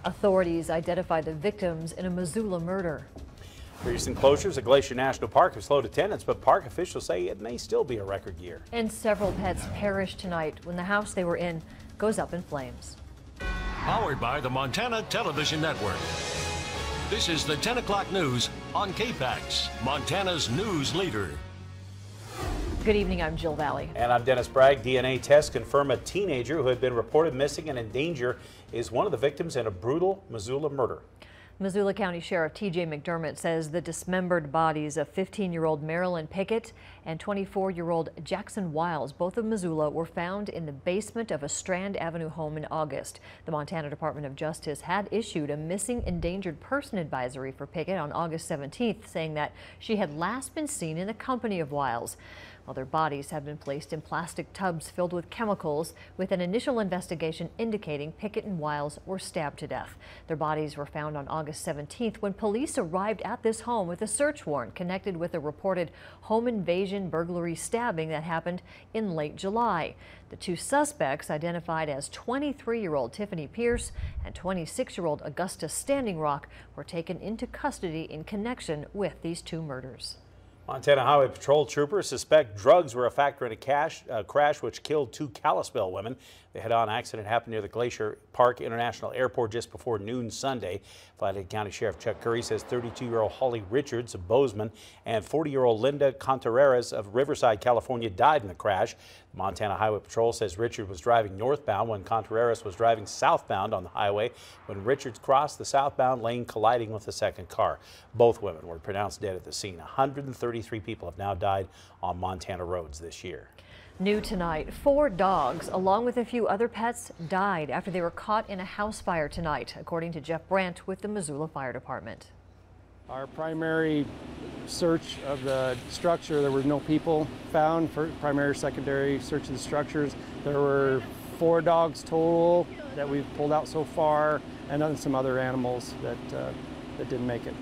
Authorities identified the victims in a Missoula murder. Recent closures at Glacier National Park have slowed attendance, but park officials say it may still be a record year. And several pets perished tonight when the house they were in goes up in flames. Powered by the Montana Television Network. This is the 10 o'clock news on KPAX, Montana's news leader. Good evening, I'm Jill Valley. And I'm Dennis Bragg. DNA tests confirm a teenager who had been reported missing and in danger is one of the victims in a brutal Missoula murder. Missoula County Sheriff T.J. McDermott says the dismembered bodies of 15-year-old Marilyn Pickett and 24-year-old Jackson Wiles, both of Missoula, were found in the basement of a Strand Avenue home in August. The Montana Department of Justice had issued a missing endangered person advisory for Pickett on August 17th, saying that she had last been seen in the company of Wiles. Well, their bodies have been placed in plastic tubs filled with chemicals, with an initial investigation indicating Pickett and Wiles were stabbed to death. Their bodies were found on August 17th when police arrived at this home with a search warrant connected with a reported home invasion burglary stabbing that happened in late July. The two suspects, identified as 23-year-old Tiffany Pierce and 26-year-old Augusta Standing Rock, were taken into custody in connection with these two murders. Montana Highway Patrol troopers suspect drugs were a factor in a crash which killed two Kalispell women. The head-on accident happened near the Glacier Park International Airport just before noon Sunday. Flathead County Sheriff Chuck Curry says 32-year-old Holly Richards of Bozeman and 40-year-old Linda Contreras of Riverside, California died in the crash. Montana Highway Patrol says Richard was driving northbound when Contreras was driving southbound on the highway when Richards crossed the southbound lane, colliding with the second car. Both women were pronounced dead at the scene. 133 people have now died on Montana roads this year. New tonight, 4 dogs, along with a few other pets, died after they were caught in a house fire tonight, according to Jeff Brandt with the Missoula Fire Department. Our primary search of the structure, there were no people found. For primary, secondary search of the structures, there were 4 dogs total that we've pulled out so far, and then some other animals that didn't make it.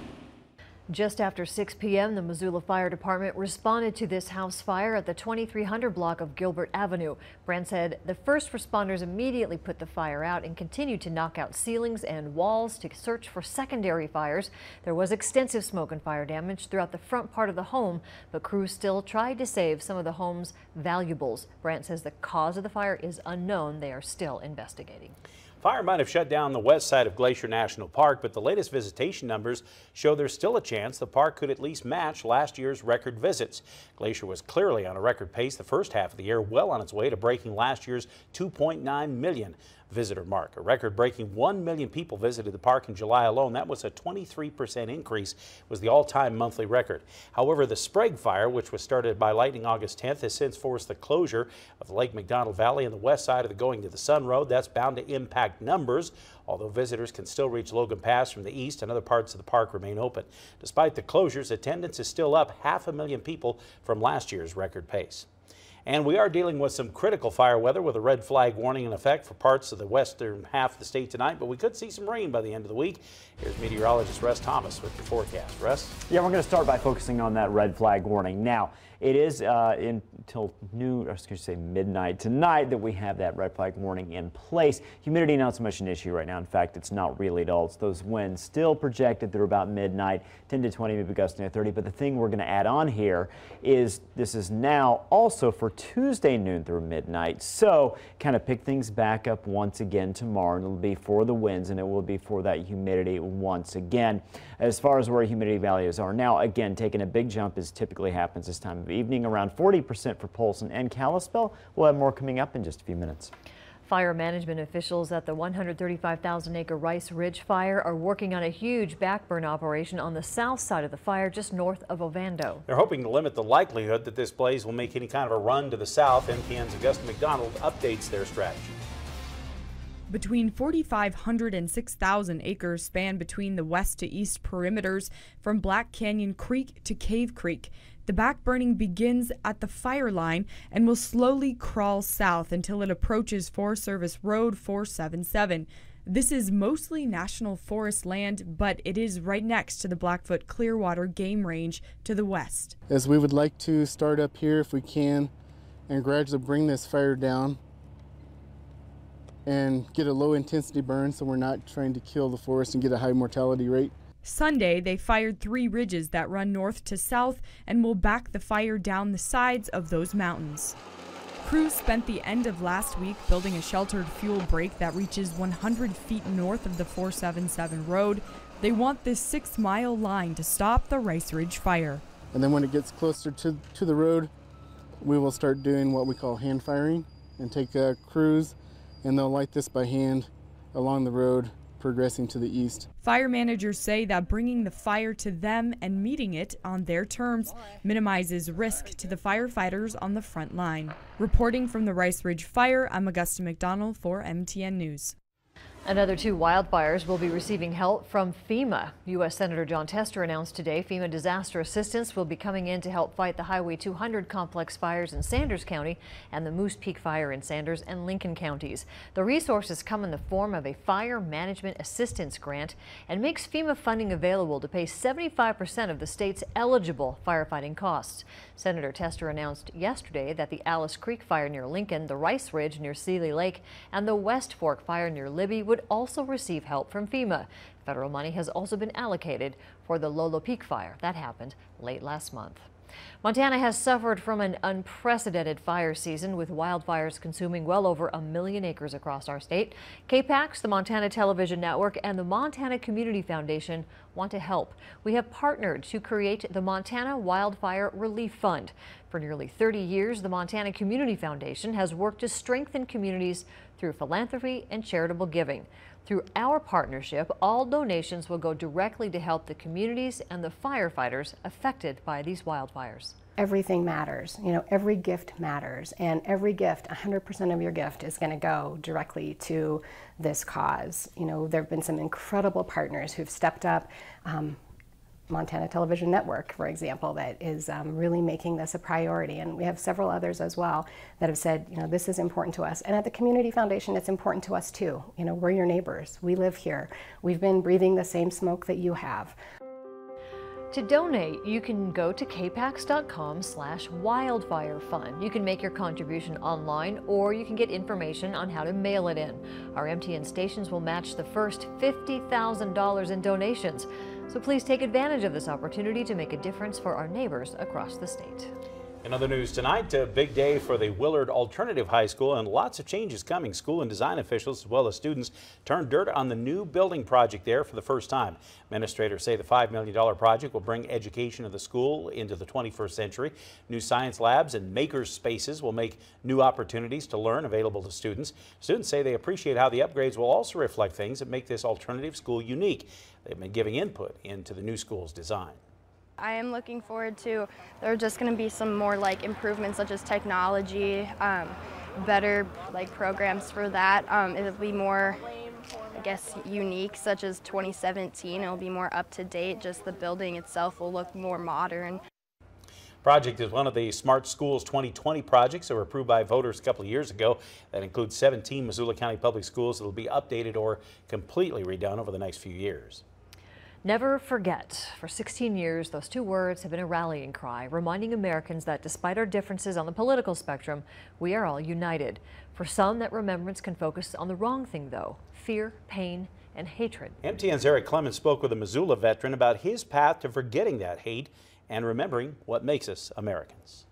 Just after 6 p.m., the Missoula Fire Department responded to this house fire at the 2300 block of Gilbert Avenue. Brandt said the first responders immediately put the fire out and continued to knock out ceilings and walls to search for secondary fires. There was extensive smoke and fire damage throughout the front part of the home, but crews still tried to save some of the home's valuables. Brandt says the cause of the fire is unknown. They are still investigating. Fire might have shut down the west side of Glacier National Park, but the latest visitation numbers show there's still a chance the park could at least match last year's record visits. Glacier was clearly on a record pace the first half of the year, well on its way to breaking last year's 2.9 million visitor mark. A record-breaking 1 million people visited the park in July alone. That was a 23% increase, was the all-time monthly record. However, the Sprague fire, which was started by lightning August 10th, has since forced the closure of the Lake McDonald Valley and the west side of the Going to the Sun Road. That's bound to impact numbers, although visitors can still reach Logan Pass from the east and other parts of the park remain open. Despite the closures, attendance is still up 500,000 people from last year's record pace. And we are dealing with some critical fire weather with a red flag warning in effect for parts of the western half of the state tonight, but we could see some rain by the end of the week. Here's meteorologist Russ Thomas with the forecast. Russ? Yeah, we're going to start by focusing on that red flag warning. Now, it is until noon, or excuse me, midnight tonight that we have that red flag warning in place. Humidity not so much an issue right now. In fact, it's not really at all. It's those winds still projected through about midnight, 10 to 20, maybe gusting to 30. But the thing we're going to add on here is this is now also for Tuesday noon through midnight. So kind of pick things back up once again tomorrow. And it'll be for the winds and it will be for that humidity once again. As far as where humidity values are now, again, taking a big jump as typically happens this time of evening, around 40% for Polson and Kalispell. We'll have more coming up in just a few minutes. Fire management officials at the 135,000-acre Rice Ridge fire are working on a huge backburn operation on the south side of the fire just north of Ovando. They're hoping to limit the likelihood that this blaze will make any kind of a run to the south. NPN's Augusta McDonald updates their strategy. Between 4,500 and 6,000 acres span between the west to east perimeters from Black Canyon Creek to Cave Creek. The backburning begins at the fire line and will slowly crawl south until it approaches Forest Service Road 477. This is mostly national forest land, but it is right next to the Blackfoot Clearwater Game Range to the west. As we would like to start up here if we can and gradually bring this fire down and get a low intensity burn so we're not trying to kill the forest and get a high mortality rate. Sunday, they fired 3 ridges that run north to south and will back the fire down the sides of those mountains. Crews spent the end of last week building a sheltered fuel break that reaches 100 feet north of the 477 road. They want this 6-mile line to stop the Rice Ridge fire. And then when it gets closer to the road, we will start doing what we call hand firing and take crews, and they'll light this by hand along the road, progressing to the east. Fire managers say that bringing the fire to them and meeting it on their terms minimizes risk to the firefighters on the front line. Reporting from the Rice Ridge Fire, I'm Augusta McDonald for MTN News. Another 2 wildfires will be receiving help from FEMA. U.S. Senator John Tester announced today FEMA disaster assistance will be coming in to help fight the Highway 200 complex fires in Sanders County and the Moose Peak fire in Sanders and Lincoln counties. The resources come in the form of a fire management assistance grant and makes FEMA funding available to pay 75% of the state's eligible firefighting costs. Senator Tester announced yesterday that the Alice Creek fire near Lincoln, the Rice Ridge near Seeley Lake, and the West Fork fire near Libby would also receive help from FEMA. Federal money has also been allocated for the Lolo Peak fire. That happened late last month. Montana has suffered from an unprecedented fire season, with wildfires consuming well over 1 million acres across our state. KPAX, the Montana Television Network, and the Montana Community Foundation want to help. We have partnered to create the Montana Wildfire Relief Fund. For nearly 30 years, the Montana Community Foundation has worked to strengthen communities through philanthropy and charitable giving. Through our partnership, all donations will go directly to help the communities and the firefighters affected by these wildfires. Everything matters. You know, every gift matters, and every gift, 100% of your gift is going to go directly to this cause. You know, there have been some incredible partners who've stepped up. Montana Television Network, for example, that is really making this a priority, and we have several others as well that have said, you know, this is important to us. And at the Community Foundation, it's important to us too. You know, we're your neighbors. We live here. We've been breathing the same smoke that you have. To donate, you can go to kpax.com/wildfire fund. You can make your contribution online, or you can get information on how to mail it in. Our MTN stations will match the first $50,000 in donations. So please take advantage of this opportunity to make a difference for our neighbors across the state. In other news tonight, a big day for the Willard Alternative High School, and lots of changes coming. School and design officials as well as students turned dirt on the new building project there for the first time. Administrators say the $5 million project will bring education of the school into the 21st century. New science labs and makers spaces will make new opportunities to learn available to students. Students say they appreciate how the upgrades will also reflect things that make this alternative school unique. They've been giving input into the new school's design. I am looking forward to, there are just going to be some more improvements such as technology, better programs for that. It'll be more, I guess, unique, such as 2017. It'll be more up to date. Just the building itself will look more modern. Project is one of the Smart Schools 2020 projects that were approved by voters a couple of years ago. That includes 17 Missoula County public schools that will be updated or completely redone over the next few years. Never forget. For 16 years, those 2 words have been a rallying cry, reminding Americans that despite our differences on the political spectrum, we are all united. For some, that remembrance can focus on the wrong thing, though: fear, pain, and hatred. MTN's Eric Clemens spoke with a Missoula veteran about his path to forgetting that hate and remembering what makes us Americans.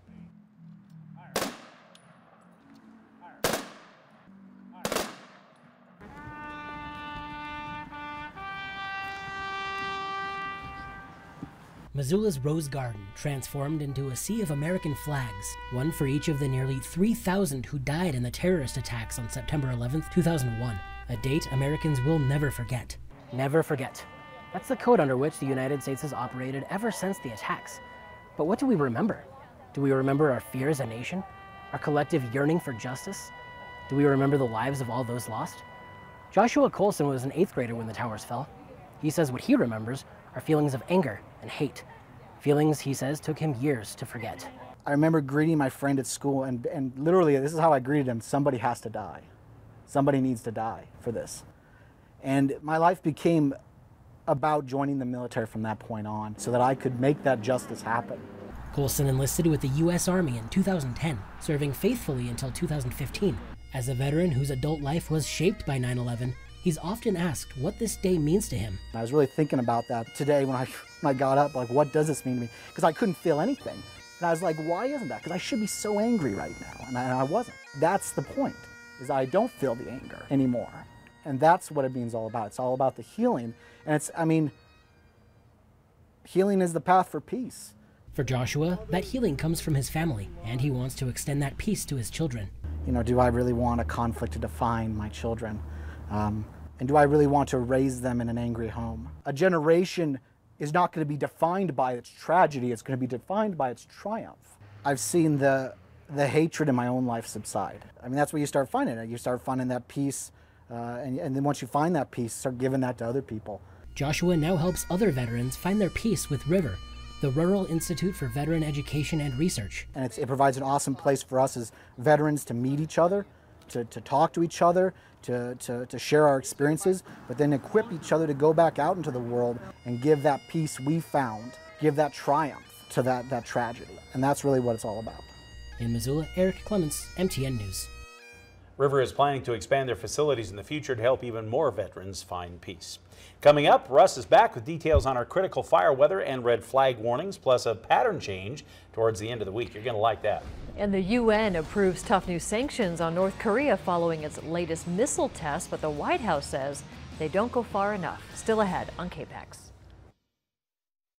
Missoula's Rose Garden transformed into a sea of American flags, one for each of the nearly 3,000 who died in the terrorist attacks on September 11, 2001, a date Americans will never forget. Never forget. That's the code under which the United States has operated ever since the attacks. But what do we remember? Do we remember our fear as a nation? Our collective yearning for justice? Do we remember the lives of all those lost? Joshua Colson was an 8th grader when the towers fell. He says what he remembers are feelings of anger and hate. Feelings, he says, took him years to forget. I remember greeting my friend at school, and literally this is how I greeted him: somebody has to die. Somebody needs to die for this. And my life became about joining the military from that point on so that I could make that justice happen. Colson enlisted with the U.S. Army in 2010, serving faithfully until 2015. As a veteran whose adult life was shaped by 9/11, he's often asked what this day means to him. I was really thinking about that today when I got up, like, what does this mean to me? Because I couldn't feel anything. And I was like, why isn't that? Because I should be so angry right now, and I wasn't. That's the point, is I don't feel the anger anymore. And that's what it means all about. It's all about the healing. And it's, I mean, healing is the path for peace. For Joshua, that healing comes from his family, and he wants to extend that peace to his children. You know, do I really want a conflict to define my children? And do I really want to raise them in an angry home? A generation is not going to be defined by its tragedy, it's going to be defined by its triumph. I've seen the hatred in my own life subside. I mean, that's where you start finding it. You start finding that peace, and then once you find that peace, start giving that to other people. Joshua now helps other veterans find their peace with River, the Rural Institute for Veteran Education and Research. And it provides an awesome place for us as veterans to meet each other, to talk to each other, to share our experiences, but then equip each other to go back out into the world and give that peace we found, give that triumph to that tragedy. And that's really what it's all about. In Missoula, Eric Clements, MTN News. River is planning to expand their facilities in the future to help even more veterans find peace. Coming up, Russ is back with details on our critical fire weather and red flag warnings, plus a pattern change towards the end of the week. You're going to like that. And the UN approves tough new sanctions on North Korea following its latest missile test, but the White House says they don't go far enough. Still ahead on KPAX.